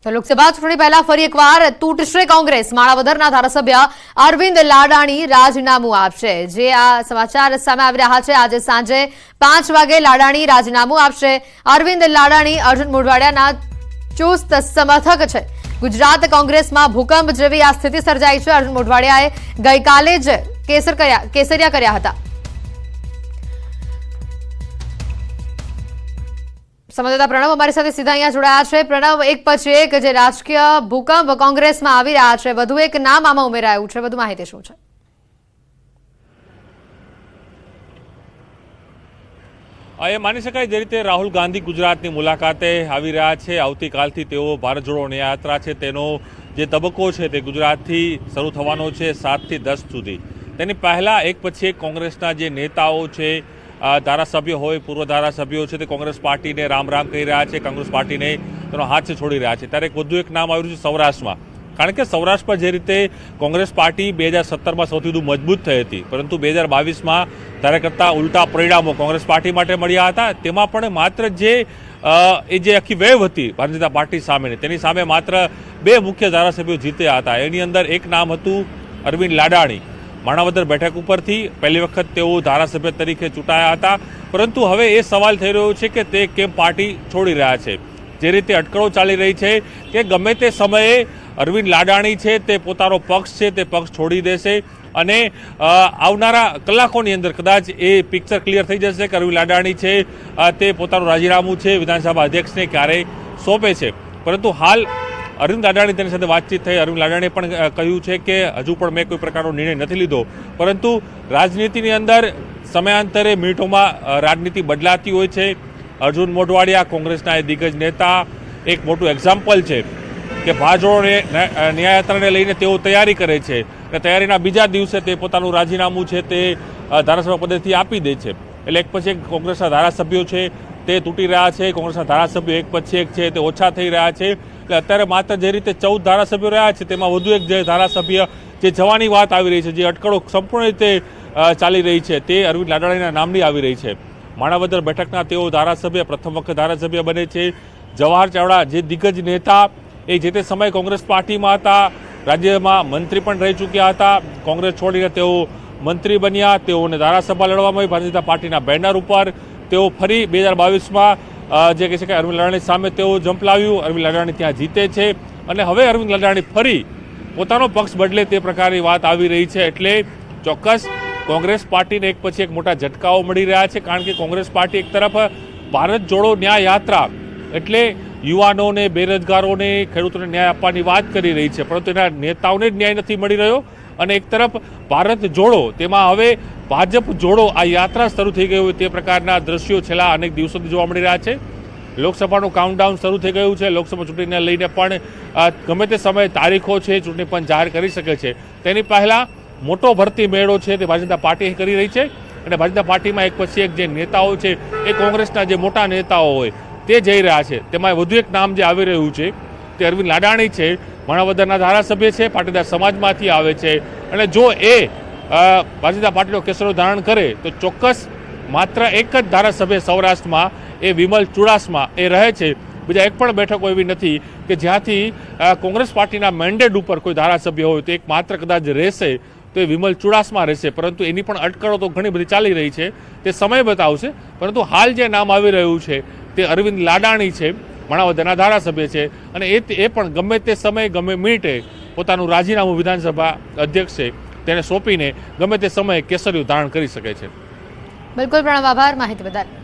તો લોકસભા ચૂંટણી પહેલા ફરી એકવાર તૂટશે કોંગ્રેસ। માણાવદરના ધારાસભ્ય અરવિંદ લાડાણી રાજીનામું આપશે। જે આ સમાચાર સામે આવી રહ્યા છે। આજે સાંજે 5 વાગે લાડાણી રાજીનામું આપશે। અરવિંદ લાડાણી અર્જુન મોઢવાડિયાના ચુસ્ત સમર્થક છે। ગુજરાત કોંગ્રેસમાં ભૂકંપ જેવી આ સ્થિતિ સર્જાઈ છે। અર્જુન મોઢવાડિયાએ ગઈકાલે જ કેસરિયા કર્યા હતા। સંવાદદાતા પ્રણવ અમારી સાથે સીધા અહીંયા જોડાયા છે। પ્રણવ, એક પછી એક જે રાજકીય ભૂકંપ કોંગ્રેસમાં આવી રહ્યા છે, વધુ એક નામ આમાં ઉમેરાયું છે, વધુ માહિતી શું છે? એ માની શકાય જે રીતે રાહુલ ગાંધી ગુજરાતની મુલાકાતે આવી રહ્યા છે। આવતીકાલથી તેઓ ભારત જોડો ન્યાયયાત્રા છે તેનો જે તબક્કો છે તે ગુજરાતથી શરૂ થવાનો છે 7 થી 10 સુધી। તેની પહેલાં એક પછી એક કોંગ્રેસના જે નેતાઓ છે, ધારાસભ્યો હોય, પૂર્વ ધારાસભ્યો છે, તે કોંગ્રેસ પાર્ટીને રામ રામ કહી રહ્યા છે, કોંગ્રેસ પાર્ટીને તેનો હાથ છોડી રહ્યા છે। ત્યારે એક વધુ એક નામ આવ્યું છે સૌરાષ્ટ્રમાં, કારણ કે સૌરાષ્ટ્રમાં જે રીતે કોંગ્રેસ પાર્ટી 2017માં સૌથી વધુ મજબૂત થઈ હતી, પરંતુ 2022માં ત્યારે કરતાં ઉલટા પરિણામો કોંગ્રેસ પાર્ટી માટે મળ્યા હતા। તેમાં પણ માત્ર જે આખી વેવ હતી ભારતીય જનતા પાર્ટી સામેની, તેની સામે માત્ર 2 મુખ્ય ધારાસભ્યો જીત્યા હતા। એની અંદર એક નામ હતું અરવિંદ લાડાણી। માણાવદર બેઠક ઉપરથી પહેલી વખત તેઓ ધારાસભ્ય તરીકે ચૂંટાયા હતા, પરંતુ હવે એ સવાલ થઈ રહ્યો છે કે તે કેમ પાર્ટી છોડી રહ્યા છે। જે રીતે અટકળો ચાલી રહી છે કે ગમે તે સમયે અરવિંદ લાડાણી છે તે પોતાનો પક્ષ છે તે પક્ષ છોડી દેશે અને આવનારા કલાકોની અંદર કદાચ એ પિક્ચર ક્લિયર થઈ જશે કે અરવિંદ લાડાણી છે તે પોતાનું રાજીનામું છે વિધાનસભા અધ્યક્ષને ક્યારે સોંપે છે। પરંતુ હાલ અરવિંદ લાડાણી તેની સાથે વાતચીત થઈ। અરવિંદ લાડાણીએ પણ કહ્યું છે કે હજુ પણ મેં કોઈ પ્રકારનો નિર્ણય નથી લીધો, પરંતુ રાજનીતિની અંદર સમયાંતરે મિનિટોમાં રાજનીતિ બદલાતી હોય છે। અર્જુન મોઢવાડિયા કોંગ્રેસના એ દિગ્ગજ નેતા એક મોટું એક્ઝામ્પલ છે કે ભારત જોડો ન્યાયયાત્રાને લઈને તેઓ તૈયારી કરે છે અને તૈયારીના બીજા દિવસે તે પોતાનું રાજીનામું છે તે ધારાસભ્ય પદેથી આપી દે છે। એટલે એક પછી એક કોંગ્રેસના ધારાસભ્યો છે તે તૂટી રહ્યા છે, કોંગ્રેસના ધારાસભ્યો એક પછી એક છે તે ઓછા થઈ રહ્યા છે। એટલે અત્યારે માત્ર જે રીતે 14 ધારાસભ્યો રહ્યા છે તેમાં વધુ એક જે ધારાસભ્ય જે જવાની વાત આવી રહી છે, જે અટકળો સંપૂર્ણ રીતે ચાલી રહી છે, તે અરવિંદ લાડાણીના નામની આવી રહી છે। માણાવદર બેઠકના તેઓ ધારાસભ્ય પ્રથમ વખત ધારાસભ્ય બને છે। જવાહર ચાવડા જે દિગ્ગજ નેતા એ જે તે સમયે કોંગ્રેસ પાર્ટીમાં હતા, રાજ્યમાં મંત્રી પણ રહી ચૂક્યા હતા, કોંગ્રેસ છોડીને તેઓ મંત્રી બન્યા। તેઓને ધારાસભા લડવામાં આવી ભારતીય જનતા પાર્ટીના બેનર ઉપર। તેઓ ફરી 2022માં જે કહે છે કે અરવિંદ લાડાણી સામે તેઓ ઝંપલાવ્યું, અરવિંદ લાડાણી ત્યાં જીતે છે અને હવે અરવિંદ લાડાણી ફરી પોતાનો પક્ષ બદલે તે પ્રકારની વાત આવી રહી છે। એટલે ચોક્કસ કોંગ્રેસ પાર્ટીને એક પછી એક મોટા ઝટકાઓ મળી રહ્યા છે, કારણ કે કોંગ્રેસ પાર્ટી એક તરફ ભારત જોડો ન્યાય યાત્રા એટલે યુવાનોને, બેરોજગારોને, ખેડૂતોને ન્યાય આપવાની વાત કરી રહી છે, પરંતુ એના નેતાઓને જ ન્યાય નથી મળી રહ્યો। અને એક તરફ ભારત જોડો, તેમાં હવે ભાજપ જોડો આ યાત્રા શરૂ થઈ ગઈ હોય તે પ્રકારના દ્રશ્યો છેલ્લા અનેક દિવસોથી જોવા મળી રહ્યા છે। લોકસભાનું કાઉન્ટડાઉન શરૂ થઈ ગયું છે। લોકસભા ચૂંટણીને લઈને પણ ગમે તે સમયે તારીખો છે ચૂંટણી પણ જાહેર કરી શકે છે। તેની પહેલાં મોટો ભરતી મેળો છે તે ભારતીય જનતા પાર્ટી કરી રહી છે અને ભારતીય જનતા પાર્ટીમાં એક પછી એક જે નેતાઓ છે એ કોંગ્રેસના જે મોટા નેતાઓ હોય તે જઈ રહ્યા છે। તેમાં વધુ એક નામ જે આવી રહ્યું છે તે અરવિંદ લાડાણી છે। માણાવદરના ધારાસભ્ય છે, પાટીદાર સમાજમાંથી આવે છે અને જો એ ભારતીય જનતા પાર્ટીનો કેસરો ધારણ કરે તો ચોક્કસ માત્ર એક જ ધારાસભ્ય સૌરાષ્ટ્રમાં એ વિમલ ચુડાસમા એ રહે છે। બીજા એક પણ બેઠકો એવી નથી કે જ્યાંથી કોંગ્રેસ પાર્ટીના મેન્ડેટ ઉપર કોઈ ધારાસભ્ય હોય તો એક માત્ર કદાચ રહેશે તો એ વિમલ ચુડાસમા રહેશે, પરંતુ એની પણ અટકળો તો ઘણી બધી ચાલી રહી છે, તે સમય બતાવશે। પરંતુ હાલ જે નામ આવી રહ્યું છે તે અરવિંદ લાડાણી છે, માણાવદરના ધારાસભ્ય છે અને એ પણ ગમે તે સમયે ગમે મિનિટે પોતાનું રાજીનામું વિધાનસભા અધ્યક્ષે તેને સોંપીને ગમે તે સમયે કેસરિયું ધારણ કરી શકે છે। બિલકુલ પ્રણવ, આભાર માહિતી બદલ।